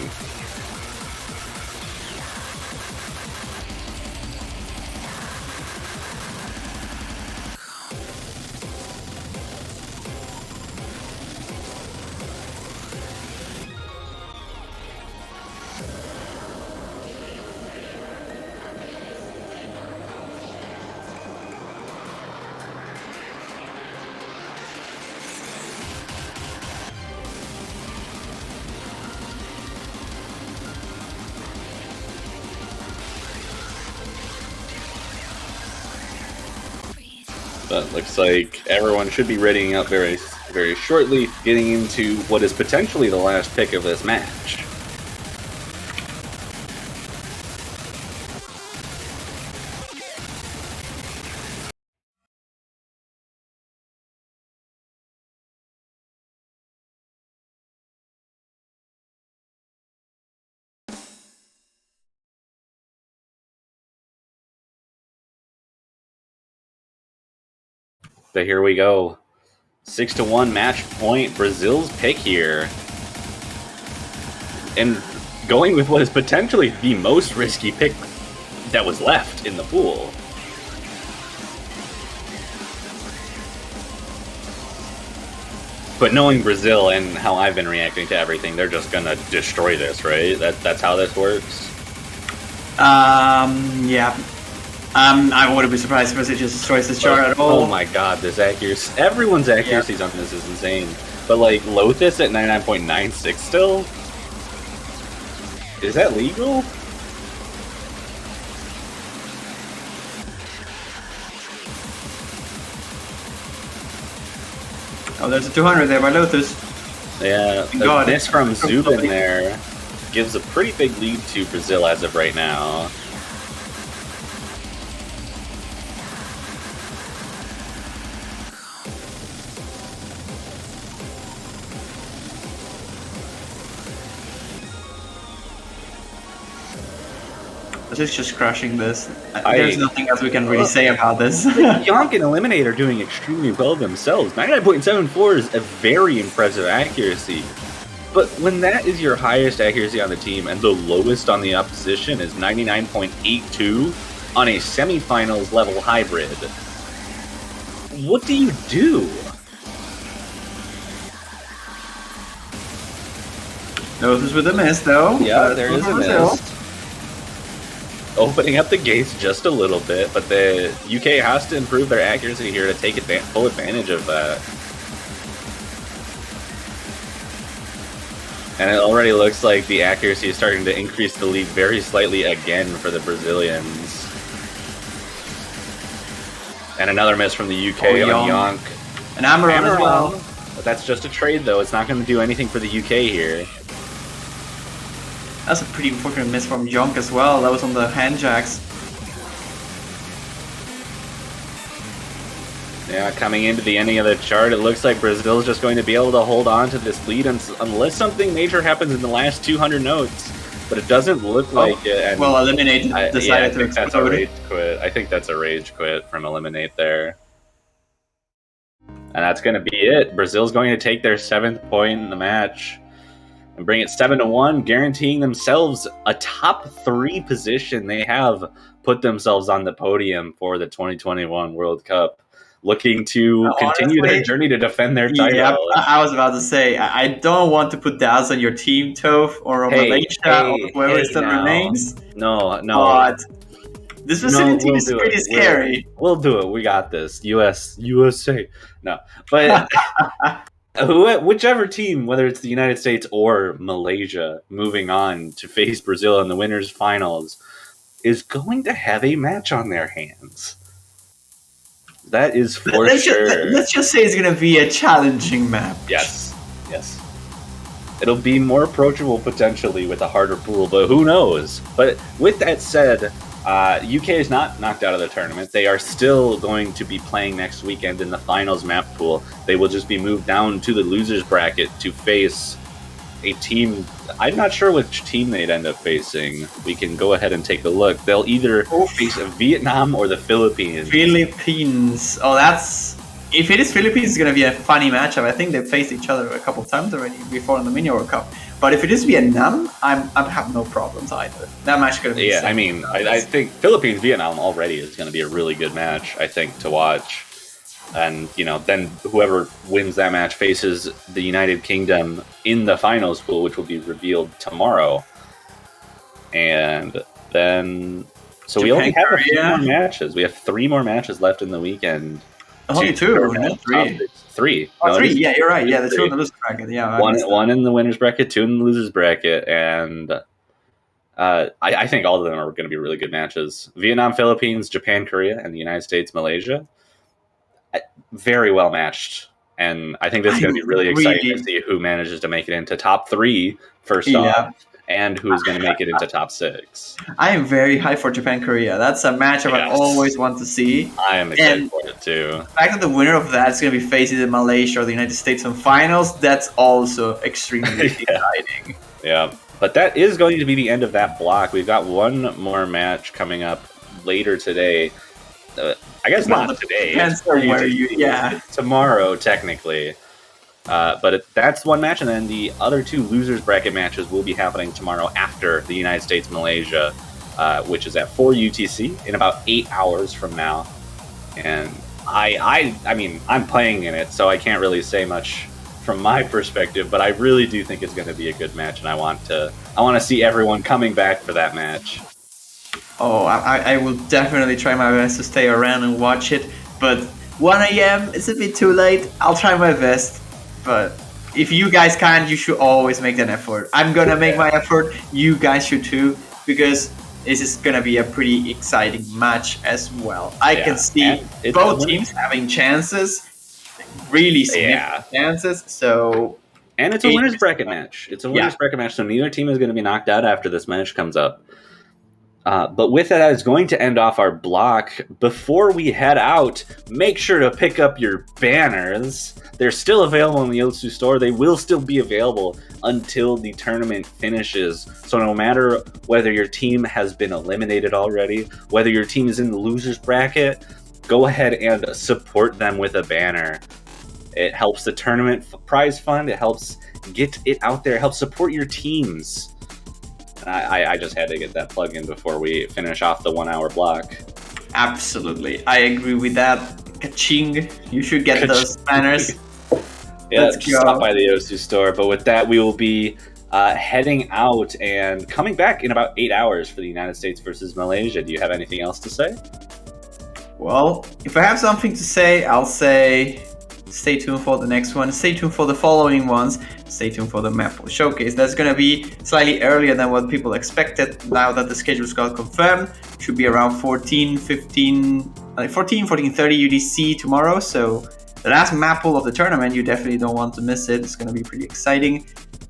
But looks like everyone should be readying up very, very shortly, getting into what is potentially the last pick of this match. So here we go. 6-1 match point. Brazil's pick here. And going with what is potentially the most risky pick that was left in the pool. But knowing Brazil and how I've been reacting to everything, they're just gonna destroy this, right? That's how this works. Yeah. I wouldn't be surprised if it just destroys this chart at all. Oh my god, this accuracy. Everyone's accuracies on this is insane. But like, Lotus at 99.96 still? Is that legal? Oh, there's a 200 there by Lotus. Yeah, the miss from Zubin there gives a pretty big lead to Brazil as of right now. This is just crushing this. There's nothing else we can really say about this. Yonk and Eliminate are doing extremely well themselves. 99.74 is a very impressive accuracy. But when that is your highest accuracy on the team and the lowest on the opposition is 99.82 on a semifinals level hybrid, what do you do? Lotus with a miss, though. Yeah, there is a miss. Opening up the gates just a little bit, but the UK has to improve their accuracy here to take full advantage of that. And it already looks like the accuracy is starting to increase the lead very slightly again for the Brazilians. And another miss from the UK on Yonk. And Amaron as well. But that's just a trade, though. It's not going to do anything for the UK here. That's a pretty unfortunate miss from Yonk as well. That was on the hand jacks. Yeah, coming into the ending of the chart, it looks like Brazil is just going to be able to hold on to this lead unless something major happens in the last 200 notes. But it doesn't look like it. And well, Eliminate decided to that's a rage quit. I think that's a rage quit from Eliminate there. And that's going to be it. Brazil's going to take their 7th point in the match and bring it 7-1, guaranteeing themselves a top 3 position. They have put themselves on the podium for the 2021 World Cup, looking to continue their journey to defend their title. Yeah, I was about to say, I don't want to put doubts on your team, Toph, or on Malaysia, or whoever still remains. No. But this facility is pretty scary. We'll do it. We got this. USA. No. But whichever team, whether it's the United States or Malaysia, moving on to face Brazil in the winners' finals, is going to have a match on their hands. That is for sure. Let's just say it's going to be a challenging map. Yes. It'll be more approachable potentially with a harder pool, but who knows? But with that said, UK is not knocked out of the tournament. They are still going to be playing next weekend in the finals map pool. They will just be moved down to the losers bracket to face a team. I'm not sure which team they'd end up facing. We can go ahead and take a look. They'll either face Vietnam or the Philippines. Oh, that's... If it is Philippines, it's going to be a funny matchup. I think they've faced each other a couple times already before in the Mini World Cup. But if it is Vietnam, I have no problems either. That match is going to be I mean, I think Philippines-Vietnam already is going to be a really good match, I think, to watch. And, then whoever wins that match faces the United Kingdom in the finals pool, which will be revealed tomorrow. And then... So Japan, we only have a few more matches. We have 3 more matches left in the weekend. Only 2, not 3. 3. Oh, 3. Yeah, you're right. Yeah, the 2 in the losers bracket. Yeah, one in the winners bracket, 2 in the losers bracket, and I think all of them are going to be really good matches. Vietnam, Philippines, Japan, Korea, and the United States, Malaysia. very well matched. And I think this is going to be really exciting to see who manages to make it into top 3 first off, and who's going to make it into top 6. I am very high for Japan-Korea. That's a matchup I always want to see. I am excited for it too. The fact that the winner of that is going to be facing the Malaysia or the United States in finals, that's also extremely exciting. Yeah, but that is going to be the end of that block. We've got one more match coming up later today. I guess not today. Depends on where it's tomorrow, technically. But that's one match, and then the other 2 losers bracket matches will be happening tomorrow after the United States-Malaysia, which is at 4 UTC in about 8 hours from now. And I mean, I'm playing in it, so I can't really say much from my perspective, but I really do think it's going to be a good match, and I want to see everyone coming back for that match. Oh, I will definitely try my best to stay around and watch it, but 1 a.m. it's a bit too late. I'll try my best, but if you guys can't, you should always make an effort. I'm gonna make my effort. You guys should too, because this is gonna be a pretty exciting match as well. I can see both teams having chances, really significant chances. So, and it's a winners bracket match. It's a winners bracket match, so neither team is going to be knocked out after this match comes up. But with that is going to end off our block. Before we head out, make sure to pick up your banners. They're still available in the Otsu store. They will still be available until the tournament finishes. So no matter whether your team has been eliminated already, whether your team is in the losers bracket, go ahead and support them with a banner. It helps the tournament prize fund. It helps get it out there. It helps support your teams. I just had to get that plug in before we finish off the 1 hour block. Absolutely. I agree with that. Ka-ching. You should get those banners. Let's stop by the Osu store. But with that, we will be heading out and coming back in about 8 hours for the United States versus Malaysia. Do you have anything else to say? Well, if I have something to say, I'll say stay tuned for the next one. Stay tuned for the following ones. Stay tuned for the Maple Showcase. That's going to be slightly earlier than what people expected. Now that the schedules got confirmed, it should be around 14:30 UTC tomorrow. So the last Maple of the tournament, you definitely don't want to miss it. It's going to be pretty exciting.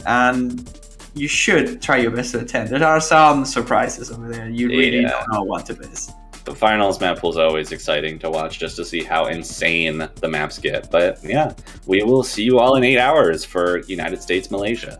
And you should try your best to attend. There are some surprises over there. You really don't know what to miss. The finals map was always exciting to watch just to see how insane the maps get. But yeah, we will see you all in 8 hours for United States Malaysia.